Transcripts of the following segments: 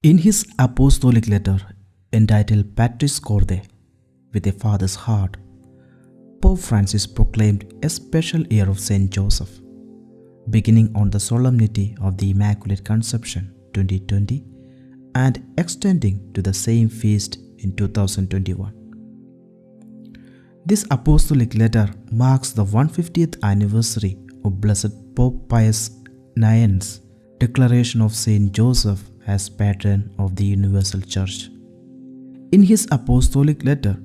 In his Apostolic Letter entitled Patris Corde, with a father's heart, Pope Francis proclaimed a special year of Saint Joseph, beginning on the Solemnity of the Immaculate Conception 2020 and extending to the same feast in 2021. This Apostolic Letter marks the 150th anniversary of Blessed Pope Pius IX's declaration of Saint Joseph as Patron of the Universal Church. In his Apostolic Letter,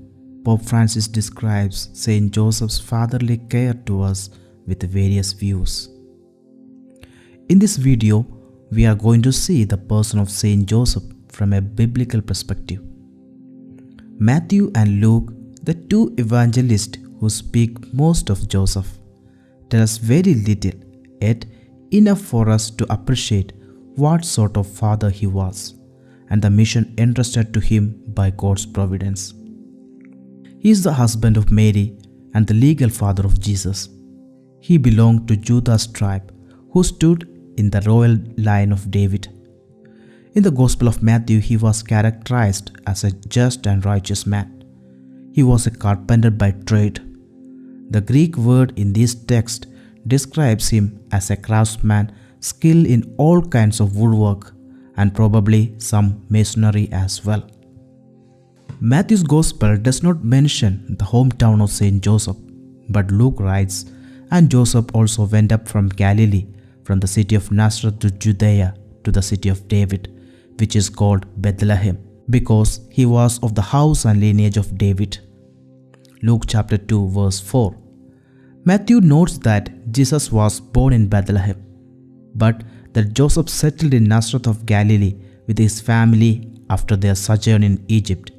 Pope Francis describes Saint Joseph's fatherly care to us with various views. In this video, we are going to see the person of Saint Joseph from a biblical perspective. Matthew and Luke, the two evangelists who speak most of Joseph, tell us very little, yet enough for us to appreciate what sort of father he was and the mission entrusted to him by God's providence. He is the husband of Mary and the legal father of Jesus. He belonged to Judah's tribe, who stood in the royal line of David. In the Gospel of Matthew, he was characterized as a just and righteous man. He was a carpenter by trade. The Greek word in this text describes him as a craftsman skilled in all kinds of woodwork and probably some masonry as well. Matthew's Gospel does not mention the hometown of Saint Joseph, but Luke writes, "And Joseph also went up from Galilee, from the city of Nazareth to Judea, to the city of David, which is called Bethlehem, because he was of the house and lineage of David." Luke chapter 2 verse 4. Matthew notes that Jesus was born in Bethlehem, but that Joseph settled in Nazareth of Galilee with his family after their sojourn in Egypt.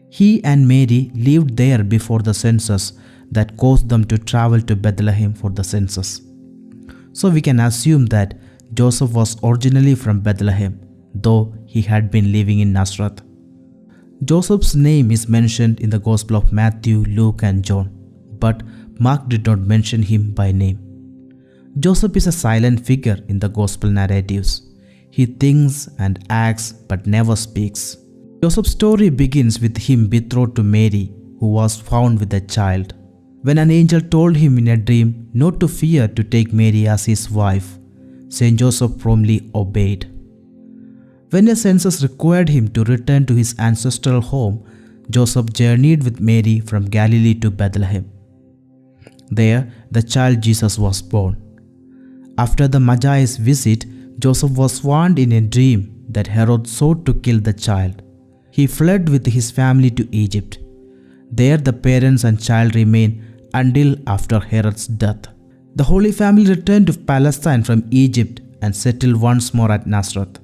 He and Mary lived there before the census that caused them to travel to Bethlehem for the census. So we can assume that Joseph was originally from Bethlehem, though he had been living in Nazareth. Joseph's name is mentioned in the Gospel of Matthew, Luke, and John, but Mark did not mention him by name. Joseph is a silent figure in the Gospel narratives. He thinks and acts but never speaks. Joseph's story begins with him betrothed to Mary, who was found with a child. When an angel told him in a dream not to fear to take Mary as his wife, Saint Joseph promptly obeyed. When a census required him to return to his ancestral home, Joseph journeyed with Mary from Galilee to Bethlehem. There, the child Jesus was born. After the Magi's visit, Joseph was warned in a dream that Herod sought to kill the child. He fled with his family to Egypt. There, the parents and child remained until after Herod's death. The Holy Family returned to Palestine from Egypt and settled once more at Nazareth.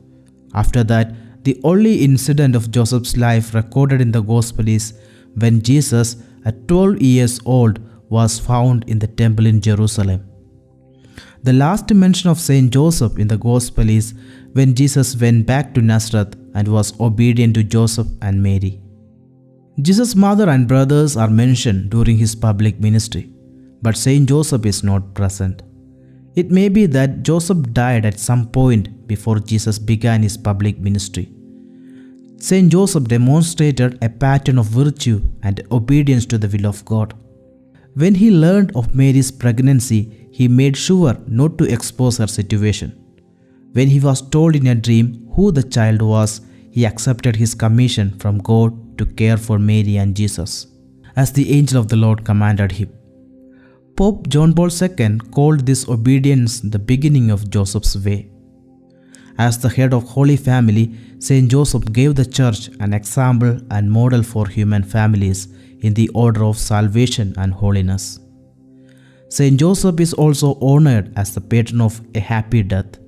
After that, the only incident of Joseph's life recorded in the Gospel is when Jesus, at 12 years old, was found in the temple in Jerusalem. The last mention of Saint Joseph in the Gospel is when Jesus went back to Nazareth and was obedient to Joseph and Mary. Jesus' mother and brothers are mentioned during his public ministry, but Saint Joseph is not present. It may be that Joseph died at some point before Jesus began his public ministry. Saint Joseph demonstrated a pattern of virtue and obedience to the will of God. When he learned of Mary's pregnancy, he made sure not to expose her situation. When he was told in a dream who the child was, he accepted his commission from God to care for Mary and Jesus, as the angel of the Lord commanded him. Pope John Paul II called this obedience the beginning of Joseph's way. As the head of Holy Family, Saint Joseph gave the Church an example and model for human families in the order of salvation and holiness. Saint Joseph is also honored as the patron of a happy death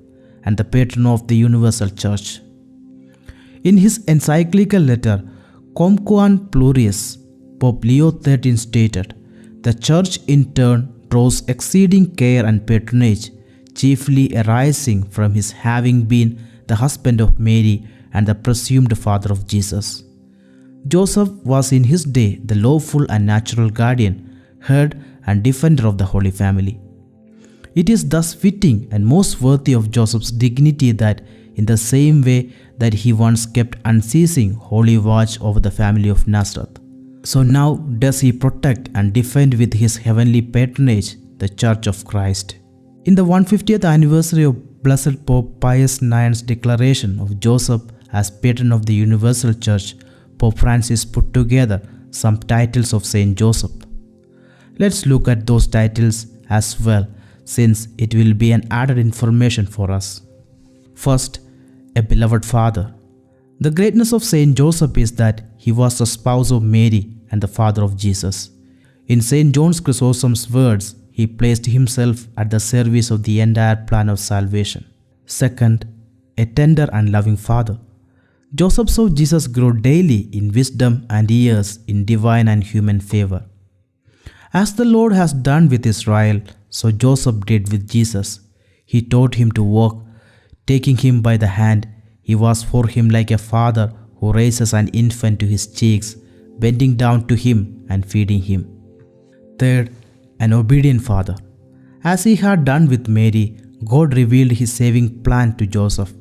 and the patron of the Universal Church. In his encyclical letter, Quamquam Plurius, Pope Leo XIII stated, "The Church in turn draws exceeding care and patronage, chiefly arising from his having been the husband of Mary and the presumed father of Jesus." Joseph was in his day the lawful and natural guardian, head and defender of the Holy Family. It is thus fitting and most worthy of Joseph's dignity that in the same way that he once kept unceasing holy watch over the family of Nazareth. So now does he protect and defend with his heavenly patronage the Church of Christ. In the 150th anniversary of Blessed Pope Pius IX's declaration of Joseph as patron of the Universal Church, Pope Francis put together some titles of Saint Joseph. Let's look at those titles as well, since it will be an added information for us. First, a beloved father. The greatness of Saint Joseph is that he was the spouse of Mary and the father of Jesus. In Saint John Chrysostom's words, he placed himself at the service of the entire plan of salvation. Second, a tender and loving father. Joseph saw Jesus grow daily in wisdom and years in divine and human favor. As the Lord has done with Israel, so Joseph did with Jesus. He taught him to walk, taking him by the hand. He was for him like a father who raises an infant to his cheeks, bending down to him and feeding him. Third, an obedient father. As he had done with Mary, God revealed his saving plan to Joseph.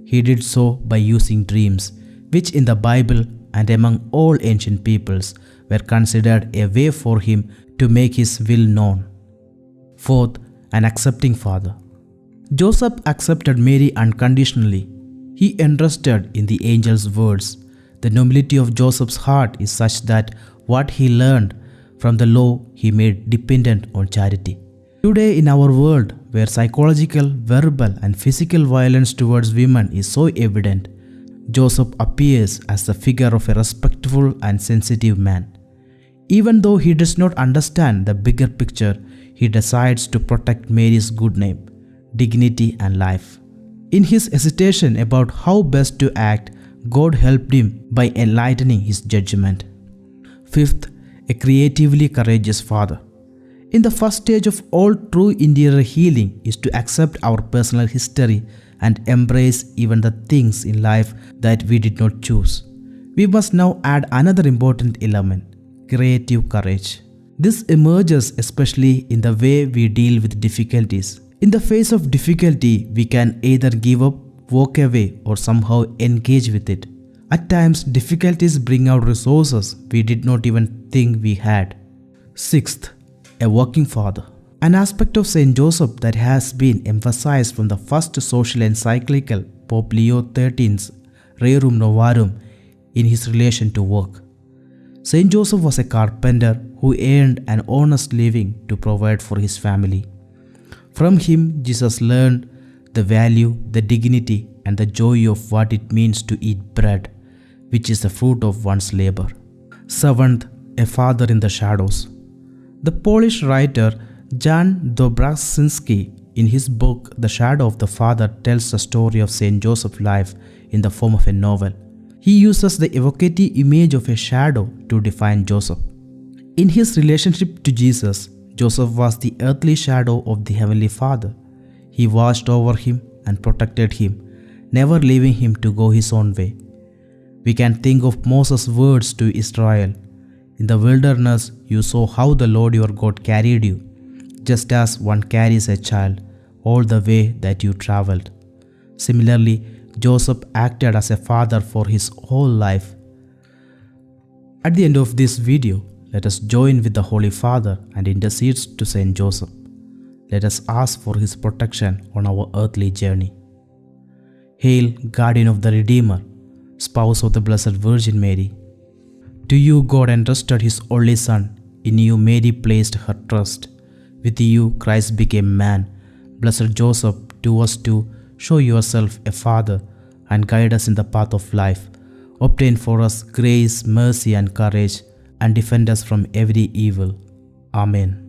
He did so by using dreams, which in the Bible and among all ancient peoples were considered a way for him to make his will known. Fourth, an accepting father. Joseph accepted Mary unconditionally. He entrusted in the angel's words. The nobility of Joseph's heart is such that what he learned from the law he made dependent on charity. Today in our world, where psychological, verbal and physical violence towards women is so evident, Joseph appears as the figure of a respectful and sensitive man. Even though he does not understand the bigger picture, he decides to protect Mary's good name, dignity and life. In his hesitation about how best to act, God helped him by enlightening his judgment. Fifth, a creatively courageous father. In the first stage of all true interior healing is to accept our personal history and embrace even the things in life that we did not choose. We must now add another important element, creative courage. This emerges especially in the way we deal with difficulties. In the face of difficulty, we can either give up, walk away, or somehow engage with it. At times, difficulties bring out resources we did not even think we had. Sixth, a working father. An aspect of Saint Joseph that has been emphasized from the first social encyclical, Pope Leo XIII's Rerum Novarum, in his relation to work. Saint Joseph was a carpenter who earned an honest living to provide for his family. From him, Jesus learned the value, the dignity, and the joy of what it means to eat bread, which is the fruit of one's labor. Seventh, a father in the shadows. The Polish writer Jan Dobraszynski, in his book The Shadow of the Father, tells the story of Saint Joseph's life in the form of a novel. He uses the evocative image of a shadow to define Joseph. In his relationship to Jesus, Joseph was the earthly shadow of the Heavenly Father. He watched over him and protected him, never leaving him to go his own way. We can think of Moses' words to Israel, "In the wilderness you saw how the Lord your God carried you, just as one carries a child all the way that you traveled." Similarly, Joseph acted as a father for his whole life. At the end of this video, let us join with the Holy Father and intercede to Saint Joseph. Let us ask for his protection on our earthly journey. Hail, Guardian of the Redeemer, Spouse of the Blessed Virgin Mary. To you God entrusted his only Son. In you Mary placed her trust. With you Christ became man. Blessed Joseph, to us too, show yourself a father and guide us in the path of life. Obtain for us grace, mercy and courage, and defend us from every evil. Amen.